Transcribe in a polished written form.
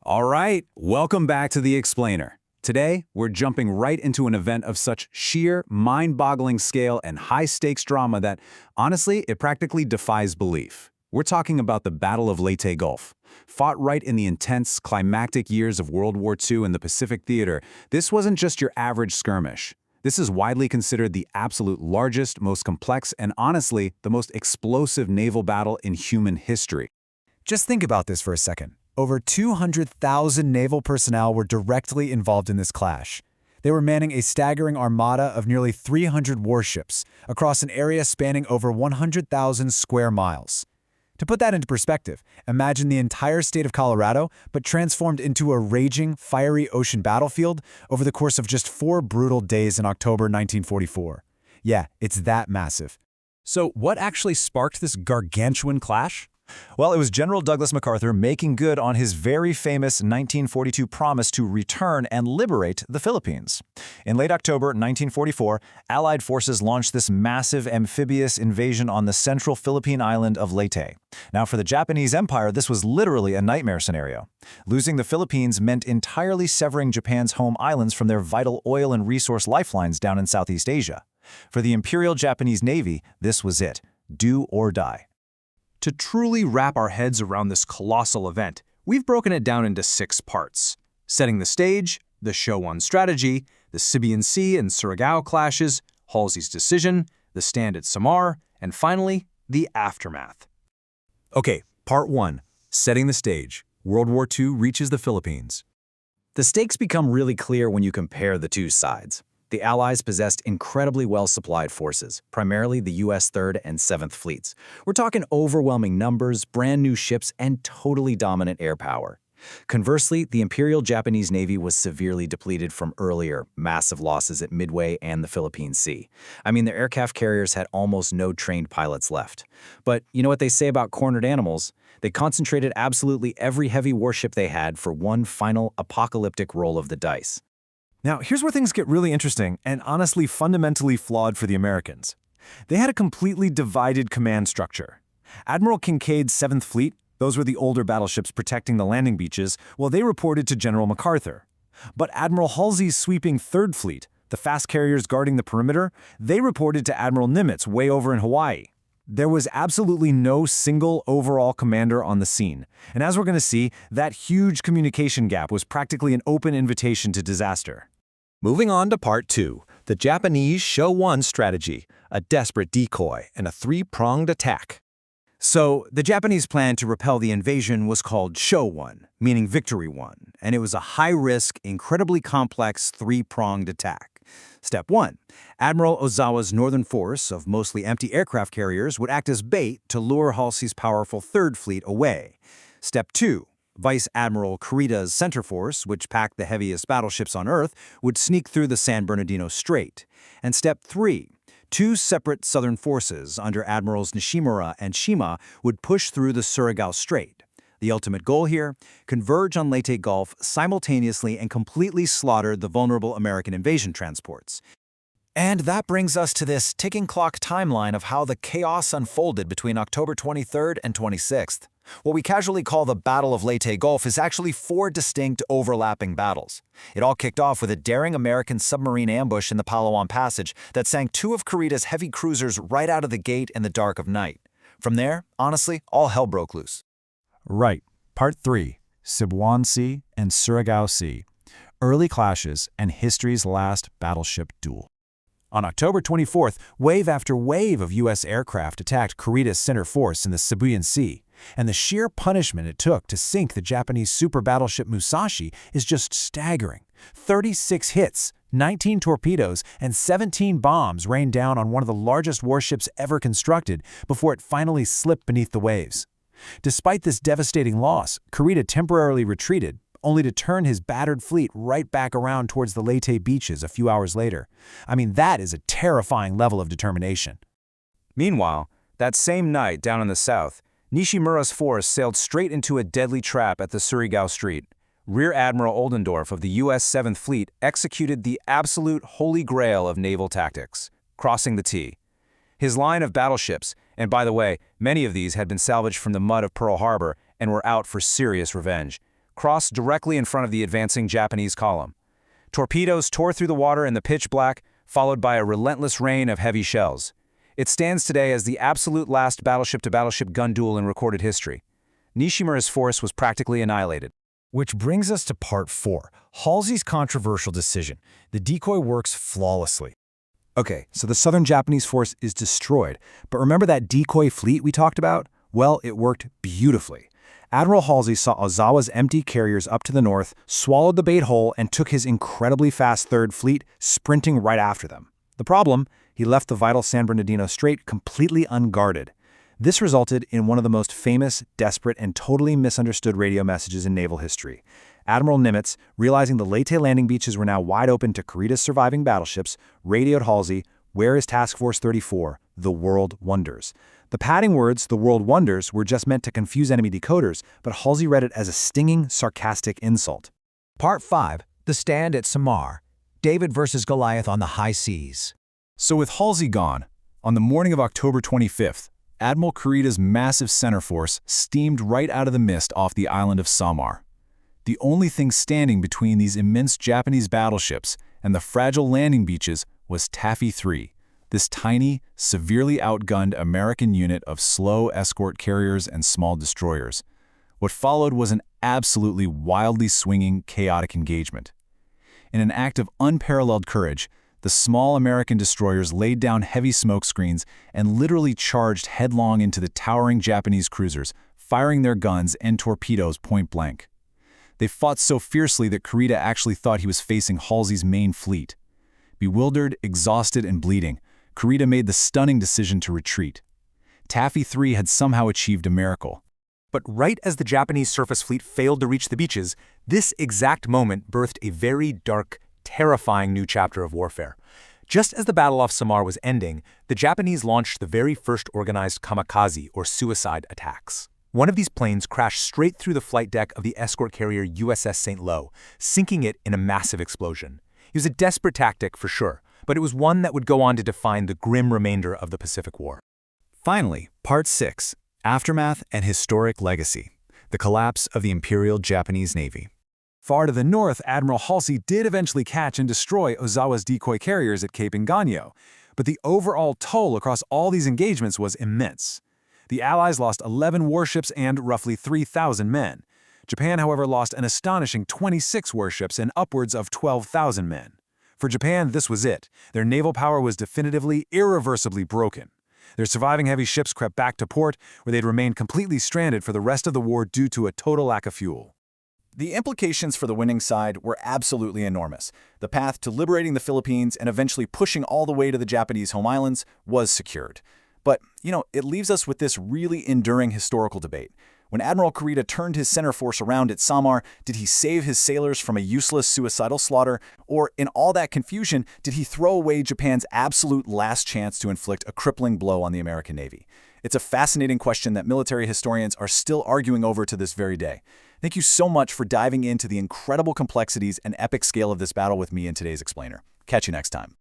All right, welcome back to The Explainer. Today, we're jumping right into an event of such sheer, mind-boggling scale and high-stakes drama that, honestly, it practically defies belief. We're talking about the Battle of Leyte Gulf. Fought right in the intense, climactic years of World War II in the Pacific Theater, this wasn't just your average skirmish. This is widely considered the absolute largest, most complex, and honestly, the most explosive naval battle in human history. Just think about this for a second. Over 200,000 naval personnel were directly involved in this clash. They were manning a staggering armada of nearly 300 warships across an area spanning over 100,000 square miles. To put that into perspective, imagine the entire state of Colorado, but transformed into a raging, fiery ocean battlefield over the course of just 4 brutal days in October 1944. Yeah, it's that massive. So what actually sparked this gargantuan clash? Well, it was General Douglas MacArthur making good on his very famous 1942 promise to return and liberate the Philippines. In late October 1944, Allied forces launched this massive amphibious invasion on the central Philippine island of Leyte. Now, for the Japanese Empire, this was literally a nightmare scenario. Losing the Philippines meant entirely severing Japan's home islands from their vital oil and resource lifelines down in Southeast Asia. For the Imperial Japanese Navy, this was it. Do or die. To truly wrap our heads around this colossal event, we've broken it down into 6 parts. Setting the stage, the Shō-Gō strategy, the Sibian Sea and Surigao clashes, Halsey's decision, the stand at Samar, and finally, the aftermath. Okay, Part 1. Setting the stage. World War II reaches the Philippines. The stakes become really clear when you compare the two sides. The Allies possessed incredibly well-supplied forces, primarily the U.S. 3rd and 7th Fleets. We're talking overwhelming numbers, brand new ships, and totally dominant air power. Conversely, the Imperial Japanese Navy was severely depleted from earlier massive losses at Midway and the Philippine Sea. I mean, their aircraft carriers had almost no trained pilots left. But you know what they say about cornered animals? They concentrated absolutely every heavy warship they had for one final apocalyptic roll of the dice. Now, here's where things get really interesting and honestly fundamentally flawed for the Americans. They had a completely divided command structure. Admiral Kinkaid's 7th Fleet, those were the older battleships protecting the landing beaches, well, they reported to General MacArthur. But Admiral Halsey's sweeping 3rd Fleet, the fast carriers guarding the perimeter, they reported to Admiral Nimitz way over in Hawaii. There was absolutely no single overall commander on the scene. And as we're going to see, that huge communication gap was practically an open invitation to disaster. Moving on to Part 2, the Japanese Shō-Gō strategy, a desperate decoy and a 3-pronged attack. So, the Japanese plan to repel the invasion was called Shō-Gō, meaning Victory Won, and it was a high-risk, incredibly complex 3-pronged attack. Step 1. Admiral Ozawa's northern force of mostly empty aircraft carriers would act as bait to lure Halsey's powerful 3rd Fleet away. Step 2. Vice Admiral Kurita's center force, which packed the heaviest battleships on Earth, would sneak through the San Bernardino Strait. And Step 3. 2 separate southern forces under Admirals Nishimura and Shima would push through the Surigao Strait. The ultimate goal here? Converge on Leyte Gulf simultaneously and completely slaughter the vulnerable American invasion transports. And that brings us to this ticking clock timeline of how the chaos unfolded between October 23rd and 26th. What we casually call the Battle of Leyte Gulf is actually 4 distinct overlapping battles. It all kicked off with a daring American submarine ambush in the Palawan Passage that sank 2 of Kurita's heavy cruisers right out of the gate in the dark of night. From there, honestly, all hell broke loose. Right. Part 3, Sibuan Sea and Surigao Sea. Early clashes and history's last battleship duel. On October 24th, wave after wave of U.S. aircraft attacked Kurita's center force in the Sibuan Sea, and the sheer punishment it took to sink the Japanese super battleship Musashi is just staggering. 36 hits, 19 torpedoes, and 17 bombs rained down on one of the largest warships ever constructed before it finally slipped beneath the waves. Despite this devastating loss, Kurita temporarily retreated, only to turn his battered fleet right back around towards the Leyte beaches a few hours later. I mean, that is a terrifying level of determination. Meanwhile, that same night down in the south, Nishimura's force sailed straight into a deadly trap at the Surigao Strait. Rear Admiral Oldendorf of the U.S. 7th Fleet executed the absolute holy grail of naval tactics, crossing the T. His line of battleships, and by the way, many of these had been salvaged from the mud of Pearl Harbor and were out for serious revenge, crossed directly in front of the advancing Japanese column. Torpedoes tore through the water in the pitch black, followed by a relentless rain of heavy shells. It stands today as the absolute last battleship-to-battleship gun duel in recorded history. Nishimura's force was practically annihilated. Which brings us to Part 4, Halsey's controversial decision. The decoy works flawlessly. Okay, so the southern Japanese force is destroyed, but remember that decoy fleet we talked about? Well, it worked beautifully. Admiral Halsey saw Ozawa's empty carriers up to the north, swallowed the bait whole, and took his incredibly fast Third Fleet, sprinting right after them. The problem? He left the vital San Bernardino Strait completely unguarded. This resulted in one of the most famous, desperate, and totally misunderstood radio messages in naval history. Admiral Nimitz, realizing the Leyte landing beaches were now wide open to Kurita's surviving battleships, radioed Halsey, "Where is Task Force 34? The world wonders." The padding words, "the world wonders," were just meant to confuse enemy decoders, but Halsey read it as a stinging, sarcastic insult. Part 5, The Stand at Samar. David versus Goliath on the high seas. So with Halsey gone, on the morning of October 25th, Admiral Kurita's massive center force steamed right out of the mist off the island of Samar. The only thing standing between these immense Japanese battleships and the fragile landing beaches was Taffy 3, this tiny, severely outgunned American unit of slow escort carriers and small destroyers. What followed was an absolutely wildly swinging, chaotic engagement. In an act of unparalleled courage, the small American destroyers laid down heavy smoke screens and literally charged headlong into the towering Japanese cruisers, firing their guns and torpedoes point blank. They fought so fiercely that Kurita actually thought he was facing Halsey's main fleet. Bewildered, exhausted, and bleeding, Kurita made the stunning decision to retreat. Taffy 3 had somehow achieved a miracle. But right as the Japanese surface fleet failed to reach the beaches, this exact moment birthed a very dark, terrifying new chapter of warfare. Just as the Battle off Samar was ending, the Japanese launched the very first organized kamikaze, or suicide, attacks. One of these planes crashed straight through the flight deck of the escort carrier USS St. Lo, sinking it in a massive explosion. It was a desperate tactic, for sure, but it was one that would go on to define the grim remainder of the Pacific War. Finally, Part 6, Aftermath and Historic Legacy, the collapse of the Imperial Japanese Navy. Far to the north, Admiral Halsey did eventually catch and destroy Ozawa's decoy carriers at Cape Inganyo, but the overall toll across all these engagements was immense. The Allies lost 11 warships and roughly 3,000 men. Japan, however, lost an astonishing 26 warships and upwards of 12,000 men. For Japan, this was it. Their naval power was definitively, irreversibly broken. Their surviving heavy ships crept back to port, where they'd remained completely stranded for the rest of the war due to a total lack of fuel. The implications for the winning side were absolutely enormous. The path to liberating the Philippines and eventually pushing all the way to the Japanese home islands was secured. But, it leaves us with this really enduring historical debate. When Admiral Kurita turned his center force around at Samar, did he save his sailors from a useless suicidal slaughter? Or, in all that confusion, did he throw away Japan's absolute last chance to inflict a crippling blow on the American Navy? It's a fascinating question that military historians are still arguing over to this very day. Thank you so much for diving into the incredible complexities and epic scale of this battle with me in today's Explainer. Catch you next time.